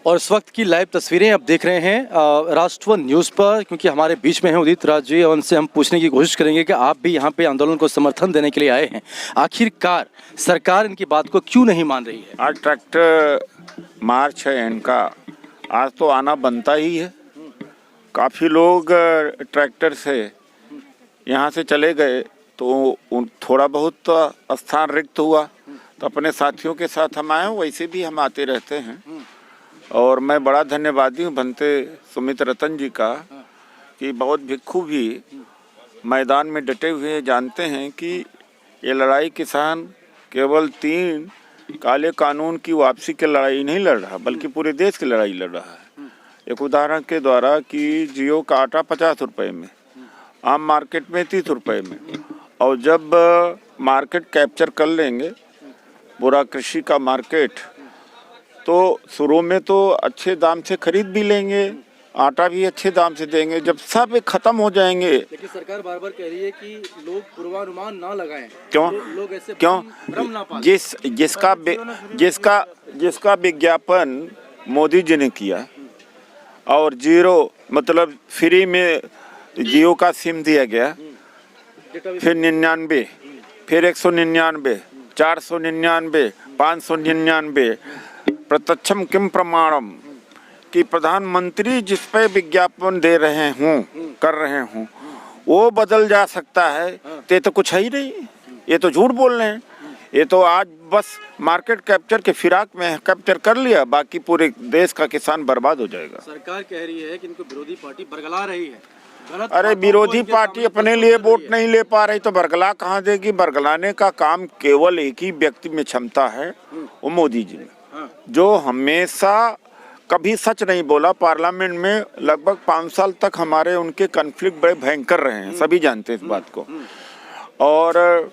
और इस वक्त की लाइव तस्वीरें आप देख रहे हैं राष्ट्रवन न्यूज़ पर, क्योंकि हमारे बीच में है उदित राज जी और उनसे हम पूछने की कोशिश करेंगे कि आप भी यहाँ पे आंदोलन को समर्थन देने के लिए आए हैं। आखिरकार सरकार इनकी बात को क्यों नहीं मान रही है? आज ट्रैक्टर मार्च है इनका, आज तो आना बनता ही है। काफ़ी लोग ट्रैक्टर से यहाँ से चले गए तो थोड़ा बहुत स्थान रिक्त हुआ, तो अपने साथियों के साथ हम आए। वैसे भी हम आते रहते हैं और मैं बड़ा धन्यवादी हूँ बनते सुमित रतन जी का कि बहुत भिक्खु भी मैदान में डटे हुए जानते हैं कि ये लड़ाई किसान केवल 3 काले कानून की वापसी की लड़ाई नहीं लड़ रहा, बल्कि पूरे देश की लड़ाई लड़ रहा है। एक उदाहरण के द्वारा कि जियो का आटा 50 रुपये में, आम मार्केट में 30 रुपये में, और जब मार्केट कैप्चर कर लेंगे पूरा कृषि का मार्केट, तो शुरू में तो अच्छे दाम से खरीद भी लेंगे, आटा भी अच्छे दाम से देंगे। जब सब खत्म हो जाएंगे, लेकिन सरकार बार बार कह रही है कि लोग पूर्वानुमान ना लगाएं। क्यों लोग ऐसे क्यों ना पालें। जिसका विज्ञापन मोदी जी ने किया और 0 मतलब फ्री में जियो का सिम दिया गया, फिर 99, फिर 199, 499, 599, प्रत्यक्षम किम प्रमाणम कि प्रधानमंत्री जिस पे विज्ञापन दे रहे हों, कर रहे हों, वो बदल जा सकता है। तो ये तो कुछ है ही नहीं, ये तो झूठ बोल रहे हैं। ये तो आज बस मार्केट कैप्चर के फिराक में कैप्चर कर लिया, बाकी पूरे देश का किसान बर्बाद हो जाएगा। सरकार कह रही है कि इनको विरोधी पार्टी बरगला रही है। अरे विरोधी पार्टी अपने लिए वोट नहीं ले पा रही तो बरगला कहाँ देगी? बरगलाने का काम केवल एक ही व्यक्ति में क्षमता है, वो मोदी जी में, जो हमेशा कभी सच नहीं बोला। पार्लियामेंट में लगभग 5 साल तक हमारे उनके कॉन्फ्लिक्ट बड़े भयंकर रहे हैं, सभी जानते हैं इस बात को। और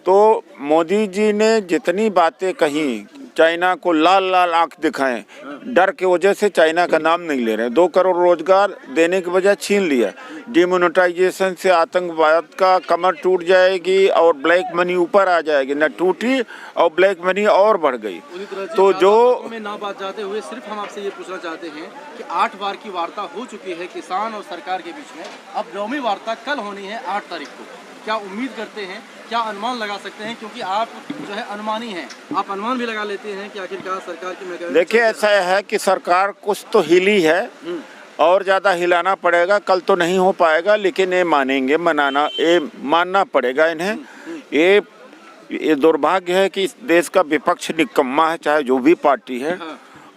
तो मोदी जी ने जितनी बातें कही, चाइना को लाल लाल आंख दिखाएं, डर के वजह से चाइना का नाम नहीं ले रहे। 2 करोड़ रोजगार देने के बजाय छीन लिया। डिमोनेटाइजेशन से आतंकवाद का कमर टूट जाएगी और ब्लैक मनी ऊपर आ जाएगी, न टूटी और ब्लैक मनी और बढ़ गई। तो जो में ना बात जाते हुए सिर्फ हम आपसे ये पूछना चाहते हैं कि 8 बार की वार्ता हो चुकी है किसान और सरकार के बीच में, अब 9वीं वार्ता कल होनी है 8 तारीख को। क्या उम्मीद करते हैं, क्या अनुमान लगा सकते हैं? क्योंकि आप जो है अनुमानी हैं, आप अनुमान भी लगा लेते हैं कि आखिरकार सरकार की। देखिए ऐसा है कि सरकार कुछ तो हिली है और ज़्यादा हिलाना पड़ेगा। कल तो नहीं हो पाएगा, लेकिन ये मानेंगे, ये मानना पड़ेगा इन्हें। ये दुर्भाग्य है कि इस देश का विपक्ष निकम्मा है, चाहे जो भी पार्टी है।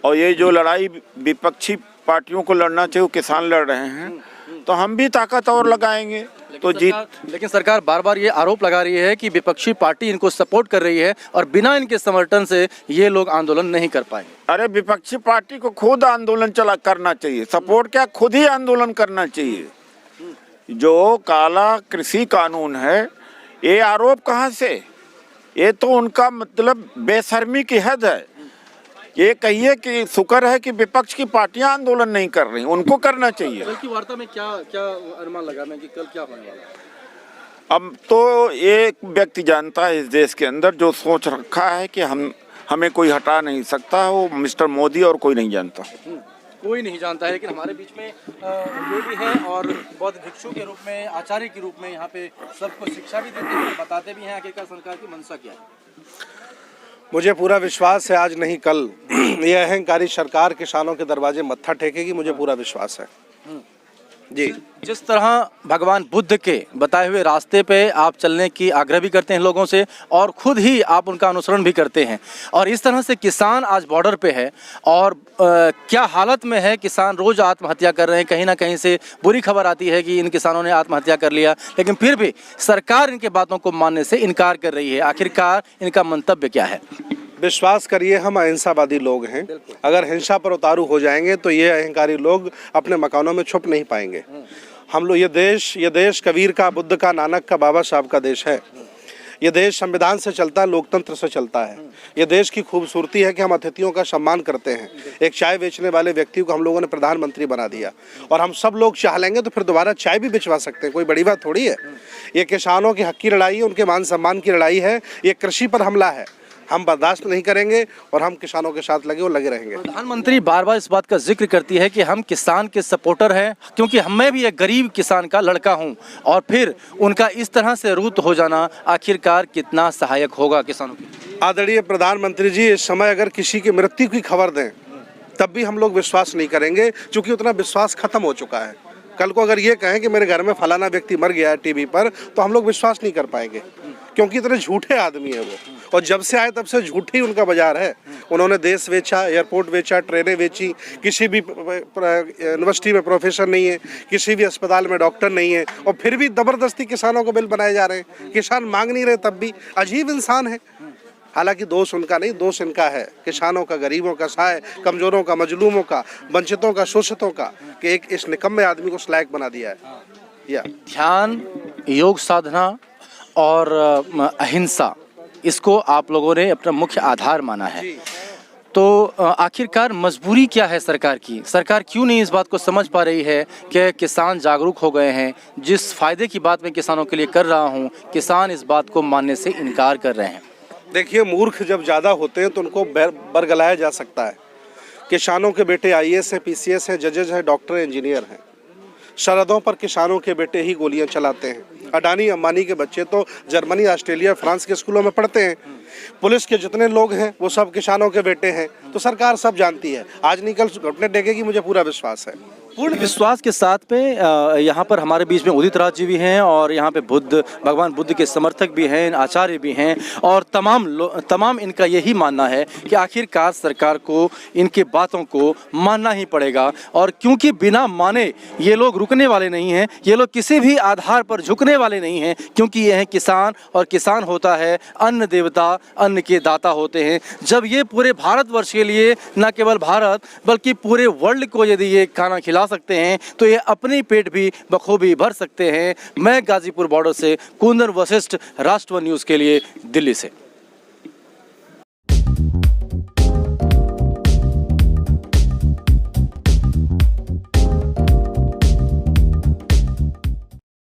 और ये जो लड़ाई विपक्षी पार्टियों को लड़ना चाहिए, वो किसान लड़ रहे हैं, तो हम भी ताकत और लगाएंगे तो जीत। लेकिन सरकार बार बार ये आरोप लगा रही है कि विपक्षी पार्टी इनको सपोर्ट कर रही है और बिना इनके समर्थन से ये लोग आंदोलन नहीं कर पाएंगे। अरे विपक्षी पार्टी को खुद आंदोलन करना चाहिए, सपोर्ट क्या, खुद ही आंदोलन करना चाहिए। जो काला कृषि कानून है, ये आरोप कहाँ से? ये तो उनका मतलब बेशर्मी की हद है। ये कहिए कि शुक्र है कि विपक्ष की पार्टियां आंदोलन नहीं कर रही, उनको करना चाहिए। कल की वार्ता में क्या अनुमान लगाना कि कल क्या होने वाला है? अब तो एक व्यक्ति जानता है इस देश के अंदर, जो सोच रखा है कि हमें कोई हटा नहीं सकता, वो मिस्टर मोदी, और कोई नहीं जानता। कोई नहीं जानता है, लेकिन हमारे बीच में ये भी है और बौद्ध भिक्षु के रूप में, आचार्य के रूप में यहाँ पे सबको शिक्षा भी देते हैं, बताते भी हैं आखिरकार सरकार की मंशा क्या है। मुझे पूरा विश्वास है आज नहीं कल यह अहंकारी सरकार किसानों के दरवाजे मत्था टेकेगी, मुझे पूरा विश्वास है जी। जिस तरह भगवान बुद्ध के बताए हुए रास्ते पे आप चलने की आग्रह भी करते हैं लोगों से और खुद ही आप उनका अनुसरण भी करते हैं, और इस तरह से किसान आज बॉर्डर पे है और क्या हालत में है, किसान रोज आत्महत्या कर रहे हैं। कहीं ना कहीं से बुरी खबर आती है कि इन किसानों ने आत्महत्या कर लिया, लेकिन फिर भी सरकार इनके बातों को मानने से इनकार कर रही है। आखिरकार इनका मंतव्य क्या है? विश्वास करिए, हम अहिंसावादी लोग हैं। अगर हिंसा पर उतारू हो जाएंगे तो ये अहंकारी लोग अपने मकानों में छुप नहीं पाएंगे। हम लोग ये देश कबीर का, बुद्ध का, नानक का, बाबा साहब का देश है। ये देश संविधान से चलता है, लोकतंत्र से चलता है। ये देश की खूबसूरती है कि हम अतिथियों का सम्मान करते हैं। एक चाय बेचने वाले व्यक्ति को हम लोगों ने प्रधानमंत्री बना दिया, और हम सब लोग चाह लेंगे तो फिर दोबारा चाय भी बिचवा सकते हैं, कोई बड़ी बात थोड़ी है। ये किसानों के हक की लड़ाई है, उनके मान सम्मान की लड़ाई है। ये कृषि पर हमला है। हम बर्दाश्त नहीं करेंगे और हम किसानों के साथ लगे और लगे रहेंगे। प्रधानमंत्री बार बार इस बात का जिक्र करती है कि हम किसान के सपोर्टर हैं, क्योंकि मैं भी एक गरीब किसान का लड़का हूं, और फिर उनका इस तरह से रूठ हो जाना आखिरकार कितना सहायक होगा किसानों के लिए। आदरणीय प्रधानमंत्री जी, इस समय अगर किसी की मृत्यु की खबर दें तब भी हम लोग विश्वास नहीं करेंगे, क्योंकि उतना विश्वास खत्म हो चुका है। कल को अगर ये कहें कि मेरे घर में फलाना व्यक्ति मर गया है टीवी पर, तो हम लोग विश्वास नहीं कर पाएंगे, क्योंकि इतने झूठे आदमी है वो, और जब से आए तब से झूठी उनका बाजार है। उन्होंने देश बेचा, एयरपोर्ट बेचा, ट्रेनें बेची, किसी भी यूनिवर्सिटी में प्रोफेसर नहीं है, किसी भी अस्पताल में डॉक्टर नहीं है, और फिर भी ज़बरदस्ती किसानों को बिल बनाए जा रहे हैं। किसान मांग नहीं रहे तब भी। अजीब इंसान है। हालांकि दोष उनका नहीं, दोष इनका है, किसानों का, गरीबों का, सहाय कमजोरों का, मजलूमों का, वंचितों का, शोषितों का, कि एक इस निकम्मे आदमी को लायक बना दिया है। ध्यान, योग साधना और अहिंसा, इसको आप लोगों ने अपना मुख्य आधार माना है। तो आखिरकार मजबूरी क्या है सरकार की? सरकार क्यों नहीं इस बात को समझ पा रही है कि किसान जागरूक हो गए हैं? जिस फायदे की बात मैं किसानों के लिए कर रहा हूं, किसान इस बात को मानने से इनकार कर रहे हैं। देखिए, मूर्ख जब ज़्यादा होते हैं तो उनको बरगलाया जा सकता है। किसानों के बेटे IAS हैं, PCS हैं, जजेज हैं, डॉक्टर हैं, इंजीनियर हैं। सरहदों पर किसानों के बेटे ही गोलियां चलाते हैं। अडानी अंबानी के बच्चे तो जर्मनी, ऑस्ट्रेलिया, फ्रांस के स्कूलों में पढ़ते हैं। पुलिस के जितने लोग हैं वो सब किसानों के बेटे हैं। तो सरकार सब जानती है, आज नहीं कल घुटने टेकेगी, मुझे पूरा विश्वास है। पूर्ण विश्वास के साथ में यहाँ पर हमारे बीच में उदित राज जी भी हैं, और यहाँ पे भगवान बुद्ध के समर्थक भी हैं, आचार्य भी हैं, और तमाम इनका यही मानना है कि आखिरकार सरकार को इनके बातों को मानना ही पड़ेगा। और क्योंकि बिना माने ये लोग रुकने वाले नहीं हैं, ये लोग किसी भी आधार पर झुकने वाले नहीं हैं, क्योंकि ये हैं किसान, और किसान होता है अन्न देवता, अन्न के दाता होते हैं। जब ये पूरे भारतवर्ष के लिए, न केवल भारत बल्कि पूरे वर्ल्ड को यदि ये खाना खिला सकते हैं, तो ये अपने पेट भी बखूबी भर सकते हैं। मैं गाजीपुर बॉर्डर से कुंदन वशिष्ठ, राष्ट्र वन न्यूज़ के लिए, दिल्ली से।